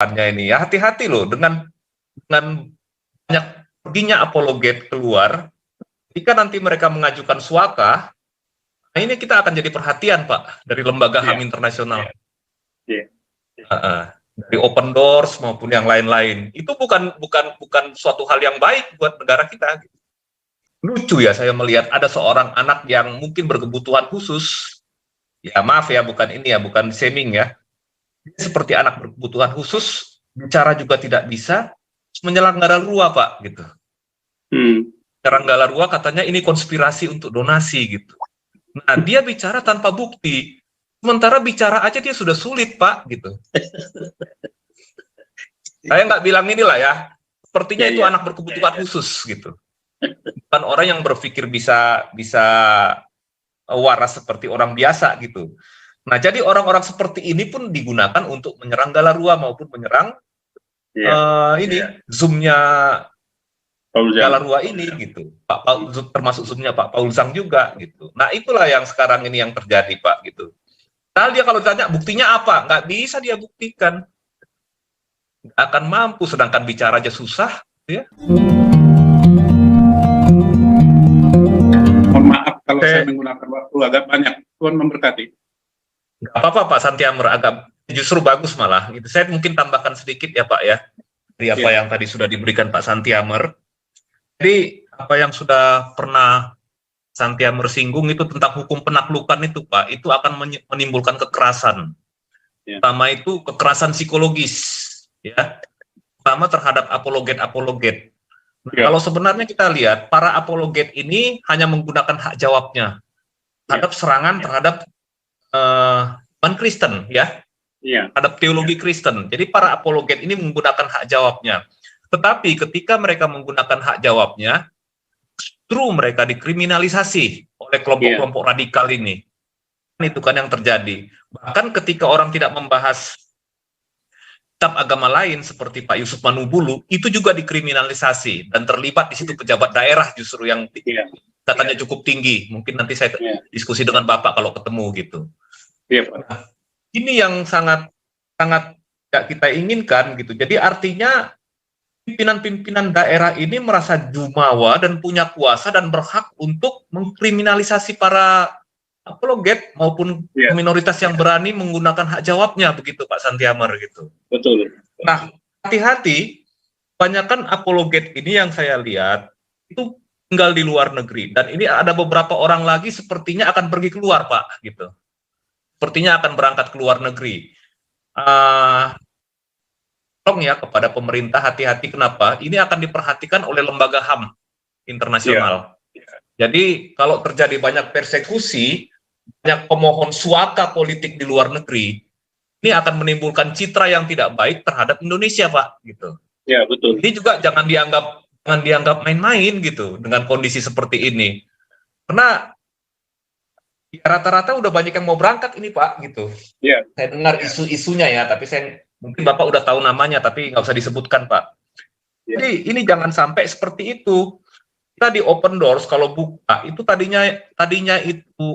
ini ya, hati-hati loh dengan banyak perginya apologet keluar. Jika nanti mereka mengajukan suaka, nah ini kita akan jadi perhatian Pak dari lembaga HAM internasional. Dari Open Doors maupun yang lain-lain. Itu bukan suatu hal yang baik buat negara kita. Lucu ya saya melihat ada seorang anak yang mungkin berkebutuhan khusus. Ya maaf ya, bukan shaming ya. Seperti anak berkebutuhan khusus, bicara juga tidak bisa, menyerang Galarua Pak gitu. Menyerang Galarua katanya ini konspirasi untuk donasi gitu. Nah dia bicara tanpa bukti, sementara bicara aja dia sudah sulit Pak gitu. Saya nggak bilang inilah ya, sepertinya itu anak berkebutuhan khusus gitu. Bukan orang yang berpikir bisa waras seperti orang biasa gitu. Nah jadi orang-orang seperti ini pun digunakan untuk menyerang Galarua maupun menyerang Zoom-nya Galarua ini gitu, termasuk Zoom-nya Pak Paul Zhang juga gitu. Nah itulah yang sekarang ini yang terjadi Pak gitu. Nah dia kalau ditanya buktinya apa, nggak bisa dia buktikan, nggak akan mampu, sedangkan bicara aja susah, ya. Mohon maaf kalau saya menggunakan waktu agak banyak. Tuhan memberkati. Nggak apa-apa Pak Santiamer, justru bagus malah. Gitu. Saya mungkin tambahkan sedikit ya Pak ya, dari apa yang tadi sudah diberikan Pak Santiamer. Jadi apa yang sudah pernah Santiamer singgung itu tentang hukum penaklukan itu Pak, itu akan menimbulkan kekerasan. Pertama itu kekerasan psikologis, ya, pertama terhadap apologet. Kalau sebenarnya kita lihat para apologet ini hanya menggunakan hak jawabnya terhadap serangan terhadap iman Kristen, ya, terhadap teologi Kristen. Jadi para apologet ini menggunakan hak jawabnya. Tetapi ketika mereka menggunakan hak jawabnya, justru mereka dikriminalisasi oleh kelompok-kelompok radikal ini. Itu kan yang terjadi. Bahkan ketika orang tidak membahas kitab agama lain seperti Pak Yusuf Manubulu, itu juga dikriminalisasi dan terlibat di situ pejabat daerah justru yang katanya cukup tinggi. Mungkin nanti saya diskusi dengan Bapak kalau ketemu gitu. Nah, ini yang sangat tidak kita inginkan gitu. Jadi artinya pimpinan-pimpinan daerah ini merasa jumawa dan punya kuasa dan berhak untuk mengkriminalisasi para apologet maupun minoritas yang berani menggunakan hak jawabnya, begitu Pak Santiamer gitu. Betul. Nah, hati-hati, kebanyakan apologet ini yang saya lihat itu tinggal di luar negeri, dan ini ada beberapa orang lagi sepertinya akan pergi keluar Pak gitu. Sepertinya akan berangkat ke luar negeri. Tolong ya kepada pemerintah hati-hati, kenapa? Ini akan diperhatikan oleh lembaga HAM internasional. Jadi kalau terjadi banyak persekusi, banyak pemohon suaka politik di luar negeri, ini akan menimbulkan citra yang tidak baik terhadap Indonesia Pak gitu. Ya betul. Ini juga jangan dianggap main-main gitu dengan kondisi seperti ini. Karena ya, rata-rata udah banyak yang mau berangkat ini Pak gitu. Saya dengar isu-isunya ya, tapi mungkin Bapak udah tahu namanya, tapi nggak usah disebutkan Pak. Jadi ini jangan sampai seperti itu. Kita di Open Doors kalau buka itu tadinya itu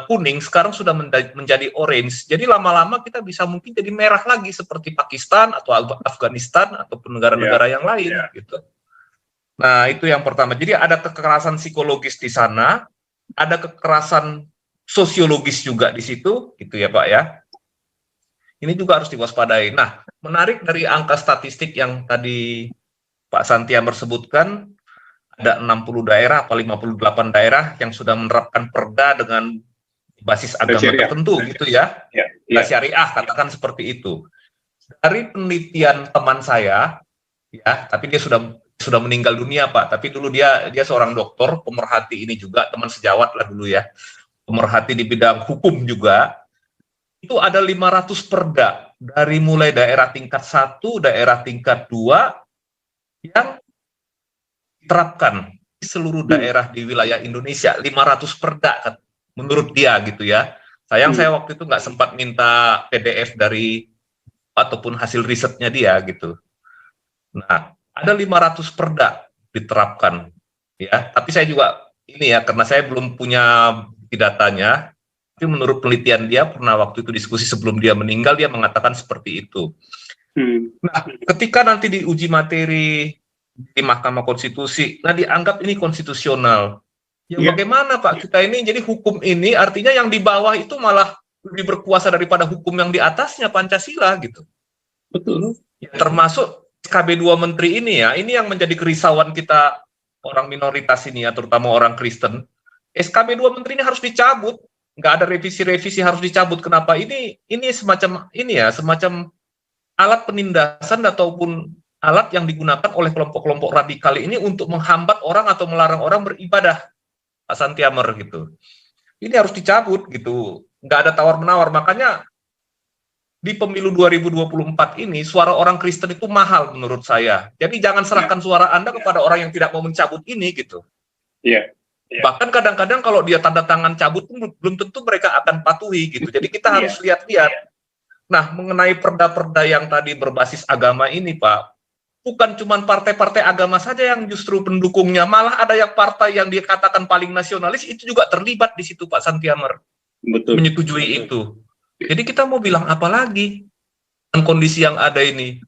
kuning, sekarang sudah menjadi orange. Jadi lama-lama kita bisa mungkin jadi merah lagi seperti Pakistan atau Afghanistan ataupun negara-negara yang lain gitu. Nah itu yang pertama. Jadi ada kekerasan psikologis di sana, ada kekerasan sosiologis juga di situ, gitu ya Pak ya. Ini juga harus diwaspadai. Nah, menarik dari angka statistik yang tadi Pak Santiamer sebutkan, ada 60 daerah atau 58 daerah yang sudah menerapkan perda dengan basis agama tertentu gitu ya. Syariah, katakan seperti itu. Dari penelitian teman saya, ya, tapi dia sudah meninggal dunia Pak, tapi dulu dia seorang dokter, pemerhati ini juga, teman sejawat lah dulu ya, pemerhati di bidang hukum juga. Itu ada 500 perda dari mulai daerah tingkat 1, daerah tingkat 2 yang diterapkan di seluruh daerah di wilayah Indonesia. 500 perda menurut dia gitu ya. Sayang saya waktu itu nggak sempat minta PDF dari ataupun hasil risetnya dia gitu. Nah, ada 500 perda diterapkan ya. Tapi saya juga ini ya, karena saya belum punya datanya. Tapi menurut penelitian dia, pernah waktu itu diskusi sebelum dia meninggal, dia mengatakan seperti itu. Nah, ketika nanti diuji materi di Mahkamah Konstitusi, nah dianggap ini konstitusional. Ya bagaimana Pak, kita ini jadi hukum ini artinya yang di bawah itu malah lebih berkuasa daripada hukum yang di atasnya, Pancasila gitu. Betul. Ya, termasuk SKB 2 Menteri ini ya, ini yang menjadi kerisauan kita orang minoritas ini ya, terutama orang Kristen. SKB 2 Menteri ini harus dicabut, nggak ada revisi-revisi, harus dicabut. Kenapa? Ini semacam ini ya, semacam alat penindasan ataupun alat yang digunakan oleh kelompok-kelompok radikal ini untuk menghambat orang atau melarang orang beribadah, Pak Santiamer gitu. Ini harus dicabut gitu, nggak ada tawar-menawar. Makanya di pemilu 2024 ini suara orang Kristen itu mahal menurut saya. Jadi jangan serahkan suara Anda kepada orang yang tidak mau mencabut ini gitu. Iya. Bahkan kadang-kadang kalau dia tanda tangan cabut pun belum tentu mereka akan patuhi gitu. Jadi kita harus lihat-lihat. Nah, mengenai perda-perda yang tadi berbasis agama ini, Pak, bukan cuma partai-partai agama saja yang justru pendukungnya, malah ada yang partai yang dikatakan paling nasionalis itu juga terlibat di situ, Pak Santiamer. Betul. Menyetujui itu. Jadi kita mau bilang apa lagi dengan kondisi yang ada ini?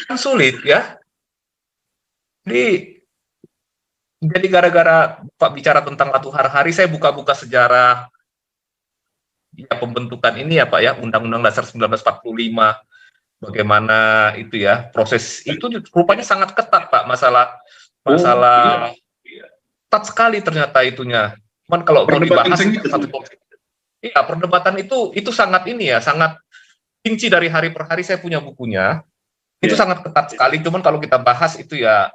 Kan sulit ya. Jadi gara-gara Pak bicara tentang Latu Harhari, saya buka-buka sejarah ya pembentukan ini ya Pak ya, Undang-Undang Dasar 1945, bagaimana itu ya, proses itu rupanya sangat ketat Pak, masalah ketat sekali ternyata itunya. Cuman kalau mau dibahas iya, perdebatan itu sangat ini ya, sangat rinci dari hari per hari. Saya punya bukunya. Itu sangat ketat sekali. Cuman kalau kita bahas itu ya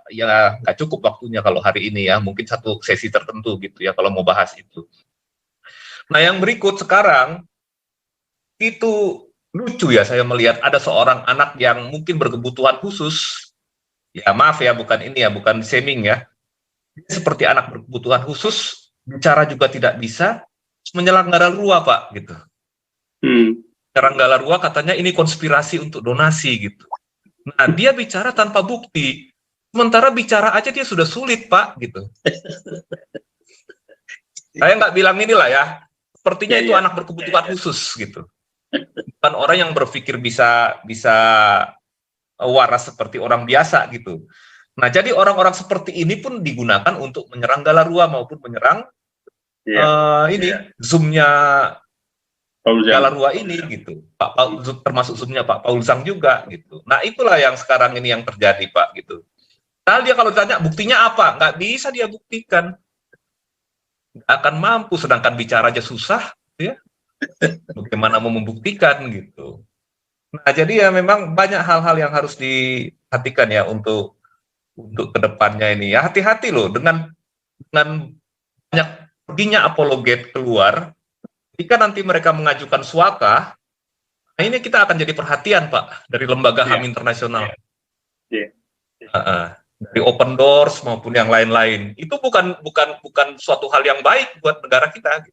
nggak cukup waktunya kalau hari ini ya. Mungkin satu sesi tertentu gitu ya kalau mau bahas itu. Nah, yang berikut sekarang itu lucu ya, saya melihat ada seorang anak yang mungkin berkebutuhan khusus. Ya maaf ya, bukan ini ya, bukan shaming ya. Dia seperti anak berkebutuhan khusus, bicara juga tidak bisa, menyerang Galarua Pak gitu. Menyerang Galarua katanya ini konspirasi untuk donasi gitu. Nah dia bicara tanpa bukti, sementara bicara aja dia sudah sulit Pak gitu. Saya nggak bilang inilah ya, sepertinya itu anak berkebutuhan khusus gitu. Bukan orang yang berpikir bisa waras seperti orang biasa gitu. Nah jadi orang-orang seperti ini pun digunakan untuk menyerang Galarua maupun menyerang Zoom-nya Galarua ini gitu, termasuk Zoom-nya Pak Paul Zhang juga gitu. Nah itulah yang sekarang ini yang terjadi Pak gitu. Nah dia kalau ditanya buktinya apa, nggak bisa dia buktikan, nggak akan mampu, sedangkan bicara aja susah, ya. Bagaimana mau membuktikan gitu. Nah jadi ya memang banyak hal-hal yang harus diperhatikan ya untuk kedepannya ini ya, hati-hati loh dengan banyak perginya apologet keluar, jika nanti mereka mengajukan suaka, nah ini kita akan jadi perhatian Pak dari lembaga HAM internasional, dari Open Doors maupun yang lain-lain. Itu bukan suatu hal yang baik buat negara kita.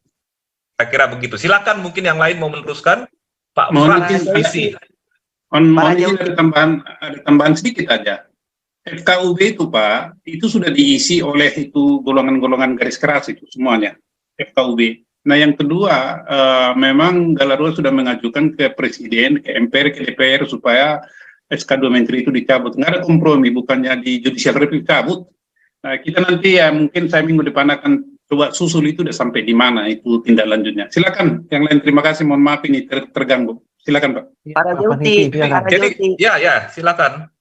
Saya kira begitu. Silakan mungkin yang lain mau meneruskan, Pak Frans Visi. Ada tambahan sedikit aja. FKUB itu Pak, itu sudah diisi oleh itu golongan-golongan garis keras itu semuanya, FKUB. Nah yang kedua, memang Galarua sudah mengajukan ke Presiden, ke MPR, ke DPR supaya SK 2 Menteri itu dicabut. Nggak ada kompromi, bukannya di Judicial Review dicabut. Nah kita nanti ya mungkin saya minggu depan akan coba susul itu udah sampai di mana itu tindak lanjutnya. Silakan, yang lain terima kasih, mohon maaf ini terganggu. Silakan Pak. Para Julti, jadi ya silakan.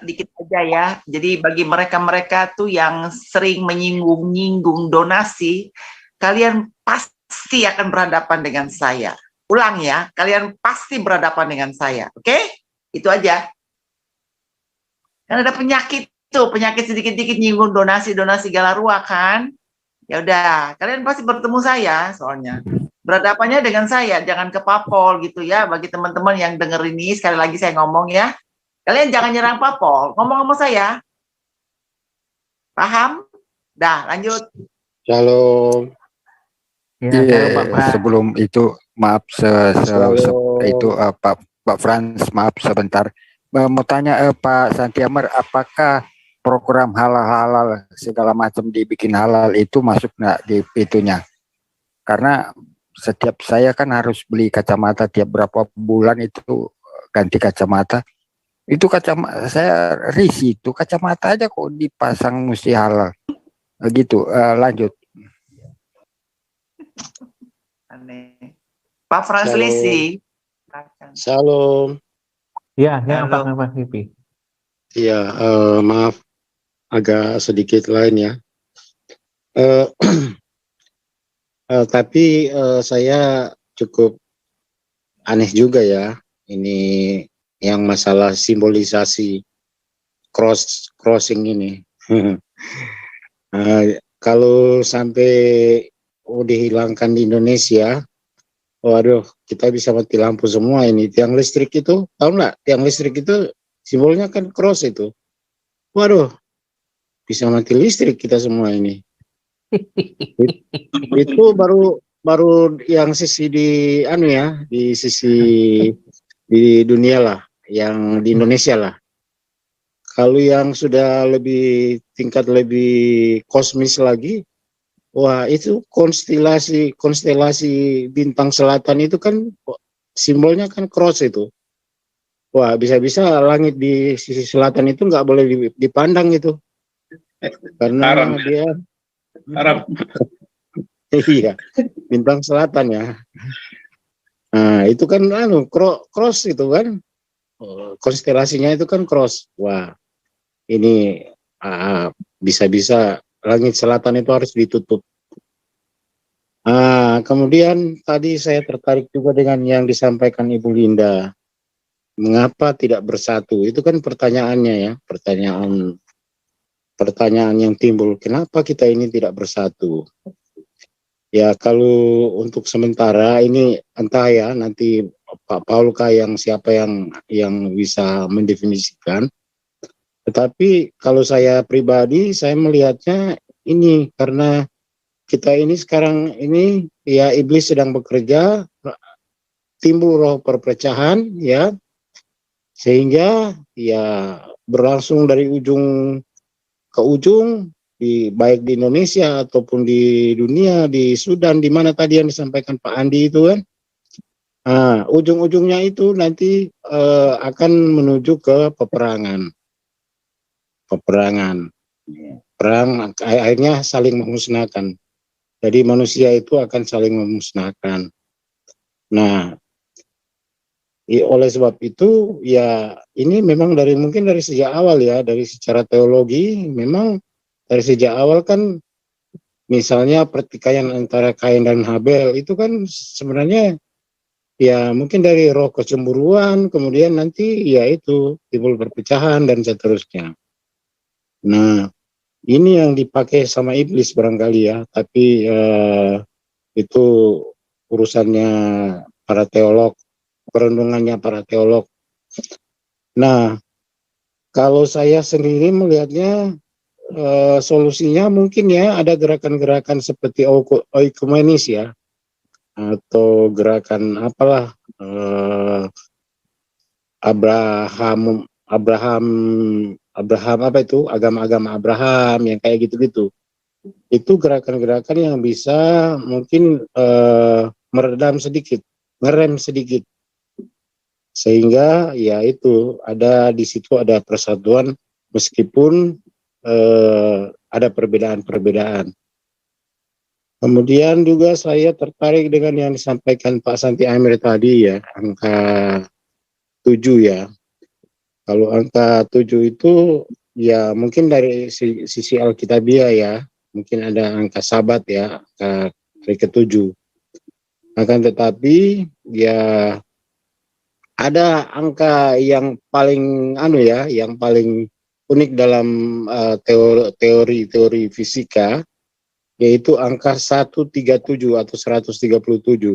Dikit aja ya. Jadi bagi mereka-mereka tuh yang sering menyinggung-nyinggung donasi, kalian pasti akan berhadapan dengan saya. Ulang ya, kalian pasti berhadapan dengan saya. Oke? Itu aja. Kan ada penyakit tuh, penyakit sedikit-sedikit nyinggung donasi Galarua kan? Ya udah, kalian pasti bertemu saya soalnya. Berhadapannya dengan saya, jangan ke Papol gitu ya. Bagi teman-teman yang denger ini, sekali lagi saya ngomong ya. Kalian jangan nyerang Papol, ngomong sama saya. Paham? Dah, lanjut. Shalom. Sebelum itu, maaf itu Pak Frans, maaf sebentar. Mau tanya Pak Santiamer, apakah program halal segala macam dibikin halal itu masuk nggak di itunya? Karena setiap saya kan harus beli kacamata tiap berapa bulan itu ganti kacamata. Itu kacamata saya risih, itu kacamata aja kok dipasang mesti halal. Gitu, lanjut. Aneh. Pak Frans Lisi. Salam. Ya, Pak Hipi. Ya, maaf agak sedikit lain ya. Tapi saya cukup aneh juga ya. Ini yang masalah simbolisasi crossing ini. Kalau sampai dihilangkan di Indonesia, waduh, kita bisa mati lampu semua ini. Tiang listrik itu, tahu nggak? Tiang listrik itu simbolnya kan cross itu. Waduh, bisa mati listrik kita semua ini. Itu baru yang sisi di di sisi di dunia lah, yang di Indonesia lah. Kalau yang sudah tingkat lebih kosmis lagi, wah itu konstelasi bintang selatan itu kan simbolnya kan cross itu. Wah, bisa-bisa langit di sisi selatan itu nggak boleh dipandang itu, karena Haram. dia Arab. iya, bintang selatan ya. Nah, itu kan cross itu kan. Konstelasinya itu kan cross. Wah, ini bisa-bisa langit selatan itu harus ditutup. Kemudian tadi saya tertarik juga dengan yang disampaikan Ibu Linda. Mengapa tidak bersatu? Itu kan pertanyaannya ya, pertanyaan yang timbul. Kenapa kita ini tidak bersatu? Ya, kalau untuk sementara ini entah ya, nanti Pak Paul siapa yang bisa mendefinisikan. Tetapi kalau saya pribadi, saya melihatnya ini karena kita ini sekarang ini ya iblis sedang bekerja, timbul roh perpecahan ya, sehingga ya berlangsung dari ujung ke ujung, baik di Indonesia ataupun di dunia, di Sudan, di mana tadi yang disampaikan Pak Andi itu kan. Ujung-ujungnya itu nanti akan menuju ke peperangan. Perang akhirnya saling memusnahkan. Jadi manusia itu akan saling memusnahkan. Nah, oleh sebab itu ya ini memang mungkin dari sejak awal ya, dari secara teologi memang dari sejak awal kan misalnya pertikaian antara Kain dan Habel itu kan sebenarnya ya mungkin dari roh kecemburuan, kemudian nanti ya itu timbul perpecahan dan seterusnya. Nah, ini yang dipakai sama iblis barangkali ya, tapi itu urusannya para teolog, perundungannya para teolog. Nah, kalau saya sendiri melihatnya solusinya mungkin ya ada gerakan-gerakan seperti oikumenis ya, atau gerakan apalah Abraham apa itu, agama-agama Abraham yang kayak gitu-gitu. Itu gerakan-gerakan yang bisa mungkin ngerem sedikit, sehingga ya itu di situ ada persatuan meskipun ada perbedaan-perbedaan. Kemudian juga saya tertarik dengan yang disampaikan Pak Santi Amir tadi ya, angka 7 ya. Kalau angka 7 itu ya mungkin dari sisi Alkitabiah ya, mungkin ada angka sabat ya, angka ke-7. Akan tetapi ya ada angka yang paling yang paling unik dalam teori fisika, yaitu angka 137 atau 137.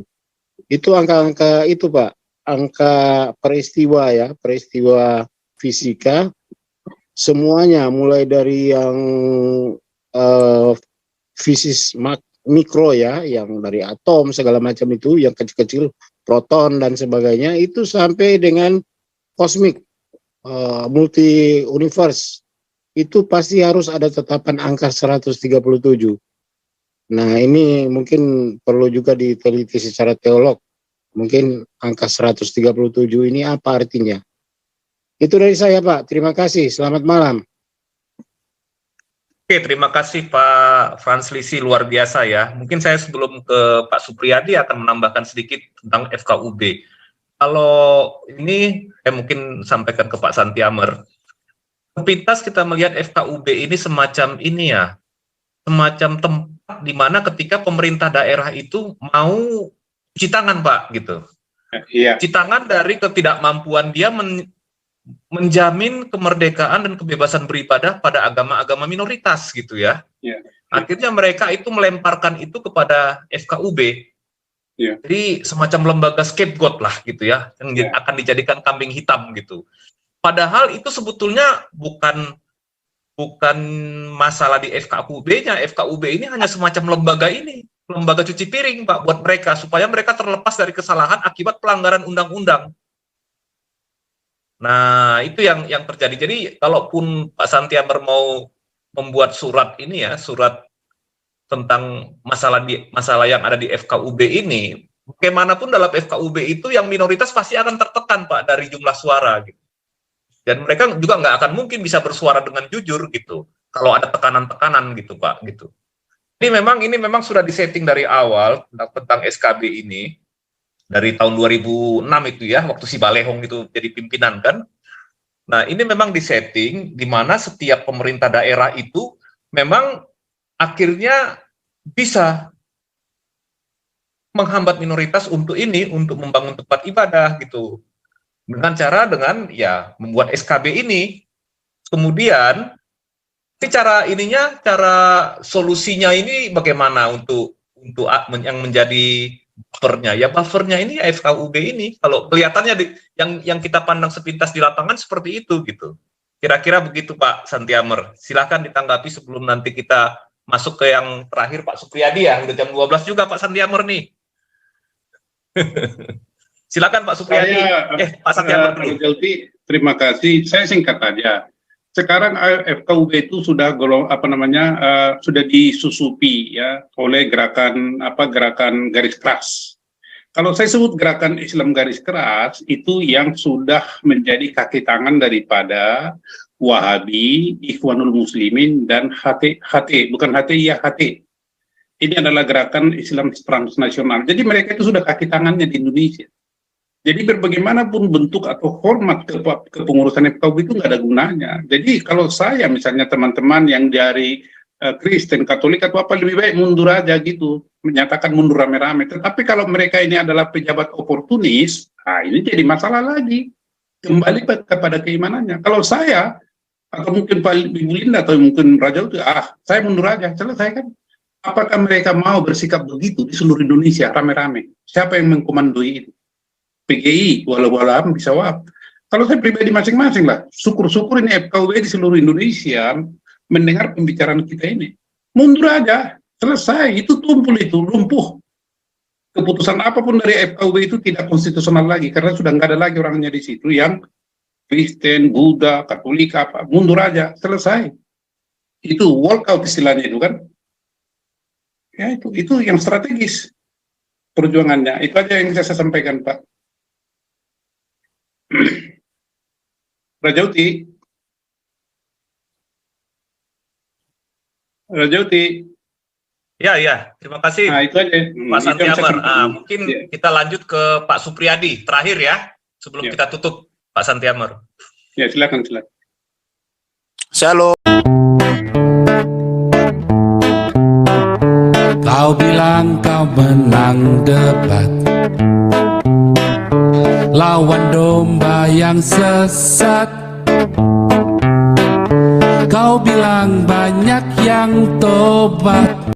Itu angka-angka itu Pak, angka peristiwa ya, peristiwa fisika semuanya, mulai dari yang fisis mikro ya, yang dari atom segala macam itu, yang kecil-kecil, proton dan sebagainya, itu sampai dengan kosmik, multi universe, itu pasti harus ada tetapan angka 137. Nah, ini mungkin perlu juga diteliti secara teolog. Mungkin angka 137 ini apa artinya? Itu dari saya, Pak. Terima kasih. Selamat malam. Oke, terima kasih Pak Frans Lisi, luar biasa ya. Mungkin saya sebelum ke Pak Supriyadi akan menambahkan sedikit tentang FKUB. Kalau ini saya mungkin sampaikan ke Pak Santiamer. Sepintas kita melihat FKUB ini semacam ini ya, semacam tempat di mana ketika pemerintah daerah itu mau cuci tangan, Pak, gitu. Iya. Cuci tangan dari ketidakmampuan dia menjamin kemerdekaan dan kebebasan beribadah pada agama-agama minoritas gitu ya. Yeah. Akhirnya mereka itu melemparkan itu kepada FKUB. Yeah. Jadi semacam lembaga scapegoat lah gitu ya, yang akan dijadikan kambing hitam gitu. Padahal itu sebetulnya bukan masalah di FKUB-nya. FKUB ini hanya semacam lembaga cuci piring, Pak, buat mereka supaya mereka terlepas dari kesalahan akibat pelanggaran undang-undang. Nah, itu yang terjadi. Jadi, kalaupun Pak Santiamer mau membuat surat ini ya, surat tentang masalah yang ada di FKUB ini, bagaimanapun dalam FKUB itu yang minoritas pasti akan tertekan, Pak, dari jumlah suara gitu. Dan mereka juga nggak akan mungkin bisa bersuara dengan jujur gitu, kalau ada tekanan-tekanan gitu, Pak, gitu. Ini memang sudah disetting dari awal tentang SKB ini. Dari tahun 2006 itu ya, waktu si Balehong itu jadi pimpinan kan. Nah, ini memang disetting di mana setiap pemerintah daerah itu memang akhirnya bisa menghambat minoritas untuk membangun tempat ibadah gitu. Dengan ya membuat SKB ini. Kemudian cara solusinya ini bagaimana untuk yang menjadi buffernya? Ya buffernya ini ya FKUB ini. Kalau kelihatannya yang kita pandang sepintas di lapangan seperti itu gitu. Kira-kira begitu Pak Santiamer. Silakan ditanggapi sebelum nanti kita masuk ke yang terakhir Pak Supriyadi ya. Udah jam 12 juga Pak Santiamer nih. Silakan Pak Supriyadi. Pak Santiamer dulu. Terima kasih. Saya singkat aja. Sekarang FKUB itu sudah sudah disusupi ya oleh gerakan garis keras. Kalau saya sebut gerakan Islam garis keras itu yang sudah menjadi kaki tangan daripada Wahabi, Ikhwanul Muslimin dan HT. Ini adalah gerakan Islam transnasional. Jadi mereka itu sudah kaki tangannya di Indonesia. Jadi berbagaimanapun bentuk atau format kepengurusan FKUB itu nggak ada gunanya. Jadi kalau saya misalnya teman-teman yang dari Kristen, Katolik atau apa, lebih baik mundur aja gitu, menyatakan mundur rame-rame. Tetapi kalau mereka ini adalah pejabat oportunis, ini jadi masalah lagi. Kembali kepada keimanannya. Kalau saya atau mungkin Pak Ibu Linda atau mungkin Raja itu, saya mundur aja, selesai kan. Apakah mereka mau bersikap begitu di seluruh Indonesia rame-rame? Siapa yang mengkomandoi itu? PGI, walau-walau bisa wap. Kalau saya pribadi masing-masing lah, syukur-syukur ini FKUB di seluruh Indonesia mendengar pembicaraan kita ini. Mundur aja, selesai, itu tumpul itu, lumpuh. Keputusan apapun dari FKUB itu tidak konstitusional lagi, karena sudah nggak ada lagi orangnya di situ yang Kristen, Buddha, Katolik, apa, mundur aja, selesai. Itu walkout istilahnya itu kan. Ya itu yang strategis perjuangannya. Itu aja yang saya sampaikan, Pak. Rajauti. Ya, terima kasih. Nah, itu aja. Pak Santiamer. Mungkin kita lanjut ke Pak Supriyadi terakhir ya, sebelum kita tutup Pak Santiamer. Ya, silakan. Shalom. Kau bilang kau menang debat, lawan domba yang sesat. Kau bilang banyak yang tobat.